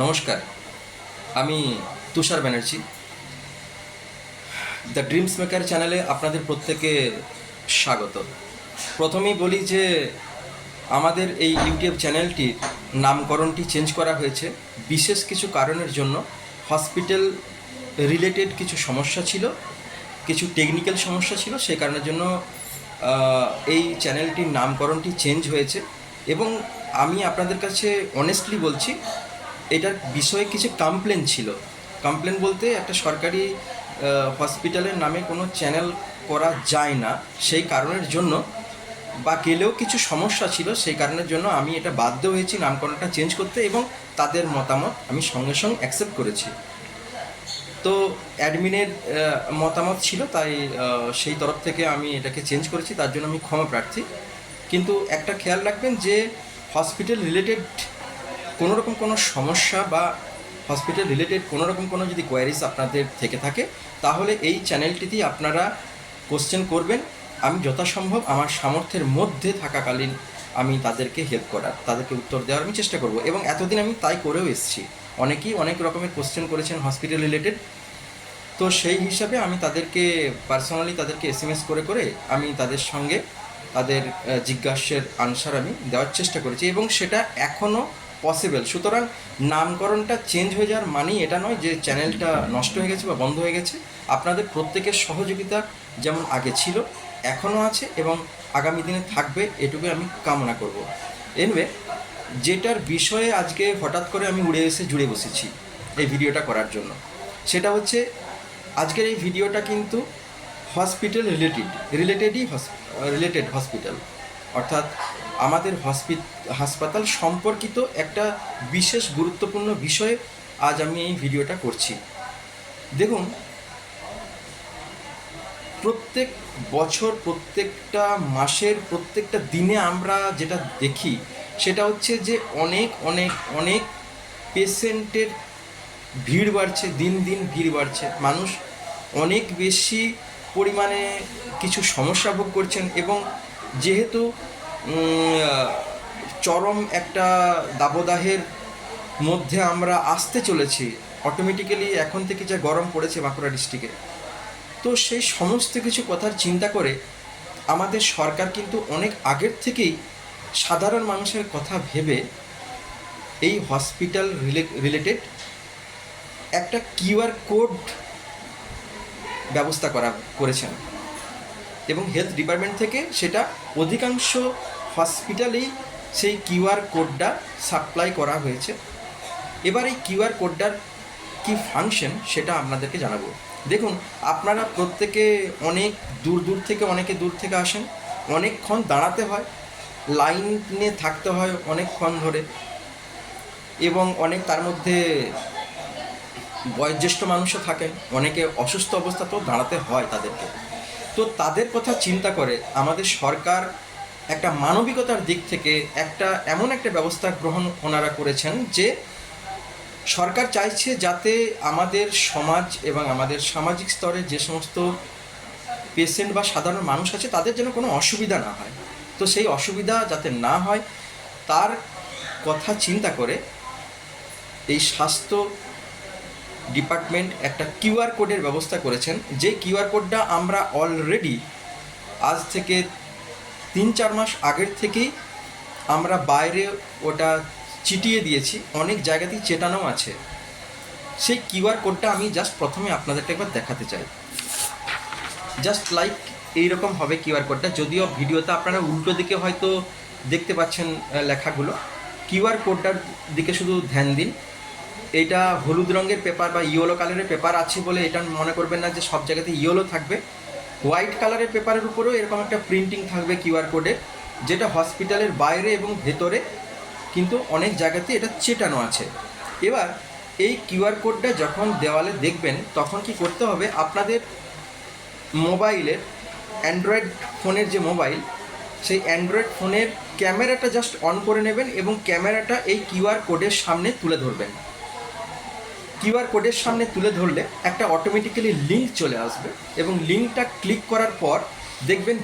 নমস্কার, আমি তুষার Banerjee. The dreams maker চ্যানেলে আপনাদের প্রত্যেকে স্বাগত। প্রথমেই বলি যে আমাদের এই ইউটিউব চ্যানেলটির নামকরণটি চেঞ্জ করা হয়েছে বিশেষ কিছু কারণের জন্য। হসপিটাল রিলেটেড কিছু সমস্যা ছিল, কিছু টেকনিক্যাল সমস্যা ছিল, সেই কারণের জন্য এই চ্যানেলটির নামকরণটি চেঞ্জ হয়েছে। এবং আমি আপনাদের কাছে অনেস্টলি বলছি, এটার বিষয়ে কিছু কমপ্লেন ছিল। কমপ্লেন বলতে একটা সরকারি হসপিটালের নামে কোনো চ্যানেল করা যায় না, সেই কারণের জন্য, বা গেলেও কিছু সমস্যা ছিল, সেই কারণের জন্য আমি এটা বাধ্য হয়েছি নামকরণটা চেঞ্জ করতে, এবং তাদের মতামত আমি সঙ্গে সঙ্গে অ্যাকসেপ্ট করেছি। তো অ্যাডমিনের মতামত ছিল, তাই সেই তরফ থেকে আমি এটাকে চেঞ্জ করেছি, তার জন্য আমি ক্ষমা প্রার্থী। কিন্তু একটা খেয়াল রাখবেন যে হসপিটাল রিলেটেড কোনো রকম কোনো সমস্যা বা হসপিটাল রিলেটেড কোনো রকম কোনো যদি কোয়ারিজ আপনাদের থেকে থাকে, তাহলে এই চ্যানেলটিতেই আপনারা কোশ্চেন করবেন। আমি যথাসম্ভব আমার সামর্থ্যের মধ্যে থাকাকালীন আমি তাদেরকে হেল্প করার, তাদেরকে উত্তর দেওয়ার আমি চেষ্টা করব, এবং এতদিন আমি তাই করেও এসেছি। অনেকেই অনেক রকমের কোশ্চেন করেছেন হসপিটাল রিলেটেড, তো সেই হিসাবে আমি তাদেরকে পার্সোনালি তাদেরকে এসএমএস করে করে আমি তাদের সঙ্গে তাদের জিজ্ঞাসার আনসার আমি দেওয়ার চেষ্টা করেছি, এবং সেটা এখনও পসিবল। সুতরাং নামকরণটা চেঞ্জ হয়ে যাওয়ার মানেই এটা নয় যে চ্যানেলটা নষ্ট হয়ে গেছে বা বন্ধ হয়ে গেছে। আপনাদের প্রত্যেকের সহযোগিতা যেমন আগে ছিল, এখনও আছে এবং আগামী দিনে থাকবে, এটুকুই আমি কামনা করব। এনওয়ে, যেটার বিষয়ে আজকে হঠাৎ করে আমি উড়ে এসে জুড়ে বসেছি এই ভিডিওটা করার জন্য, সেটা হচ্ছে আজকের এই ভিডিওটা কিন্তু হসপিটাল রিলেটেড হসপিটাল, অর্থাৎ আমাদের হাসপাতাল সম্পর্কিত একটা বিশেষ গুরুত্বপূর্ণ বিষয়ে আজ আমি এই ভিডিওটা করছি। দেখুন, প্রত্যেক বছর, প্রত্যেকটা মাসের, প্রত্যেকটা দিনে আমরা যেটা দেখি সেটা হচ্ছে যে অনেক অনেক অনেক পেশেন্টের ভিড় বাড়ছে, দিন দিন ভিড় বাড়ছে। মানুষ অনেক বেশি পরিমাণে কিছু সমস্যা ভোগ করছেন, এবং যেহেতু চরম একটা দাবদাহের মধ্যে আমরা আসতে চলেছি, অটোমেটিক্যালি এখন থেকে যা গরম পড়েছে বাঁকুড়া ডিস্ট্রিক্টে, তো সেই সমস্ত কিছু কথার চিন্তা করে আমাদের সরকার কিন্তু অনেক আগের থেকেই সাধারণ মানুষের কথা ভেবে এই হসপিটাল রিলেটেড একটা কিউআর কোড ব্যবস্থা করেছেন, এবং হেলথ ডিপার্টমেন্ট থেকে সেটা অধিকাংশ হসপিটালেই সেই কিউআর কোডটা সাপ্লাই করা হয়েছে। এবার এই কিউআর কোডটার কী ফাংশন সেটা আপনাদেরকে জানাবো। দেখুন, আপনারা প্রত্যেকে অনেক অনেকে দূর থেকে আসেন, অনেকক্ষণ দাঁড়াতে হয়, লাইনে থাকতে হয় অনেকক্ষণ ধরে, এবং অনেক তার মধ্যে বয়োজ্যেষ্ঠ মানুষও থাকেন, অনেকে অসুস্থ অবস্থাতেও দাঁড়াতে হয় তাদেরকে। তো তাদের কথা চিন্তা করে আমাদের সরকার একটা মানবিকতার দিক থেকে এমন একটা ব্যবস্থা গ্রহণ ওনারা করেছেন যে সরকার চাইছে যাতে আমাদের সমাজ এবং আমাদের সামাজিক স্তরে যে সমস্ত পেশেন্ট বা সাধারণ মানুষ আছে তাদের যেন কোনো অসুবিধা না হয়। তো সেই অসুবিধা যাতে না হয় তার কথা চিন্তা করে এই স্বাস্থ্য ডিপার্টমেন্ট একটা কিউআর কোডের ব্যবস্থা করেছেন, যে কিউআর কোডটা আমরা অলরেডি আজ থেকে 3-4 মাস আগের থেকেই আমরা বাইরে ওটা চিটিয়ে দিয়েছি, অনেক জায়গাতেই চেটানো আছে। সেই কিউআর কোডটা আমি জাস্ট প্রথমে আপনাদেরকে একবার দেখাতে চাই। জাস্ট লাইক এইরকম হবে কিউআর কোডটা, যদিও ভিডিওতে আপনারা উল্টো দিকে হয়তো দেখতে পাচ্ছেন লেখাগুলো। কিউআর কোডটার দিকে শুধু ধ্যান দিন। এটা হলুদ রঙের পেপার বা ইয়েলো কালারের পেপার আছে বলে এটা মনে করবেন না যে সব জায়গাতে ইয়েলো থাকবে। হোয়াইট কালারের পেপারের উপরেও এরকম একটা প্রিন্টিং থাকবে কিউআর কোডের, যেটা হসপিটালের বাইরে এবং ভেতরে কিন্তু অনেক জায়গাতে এটা চেটানো আছে। এবার এই কিউআর কোডটা যখন দেওয়ালে দেখবেন তখন কি করতে হবে, আপনাদের মোবাইলের অ্যান্ড্রয়েড ফোনের যে মোবাইল, সেই অ্যান্ড্রয়েড ফোনের ক্যামেরাটা জাস্ট অন করে নেবেন এবং ক্যামেরাটা এই কিউআর কোডের সামনে তুলে ধরবেন। কিউআর কোডের সামনে তুলে ধরলে একটা অটোমেটিক্যালি লিঙ্ক চলে আসবে, এবং লিঙ্কটা ক্লিক করার পর দেখবেন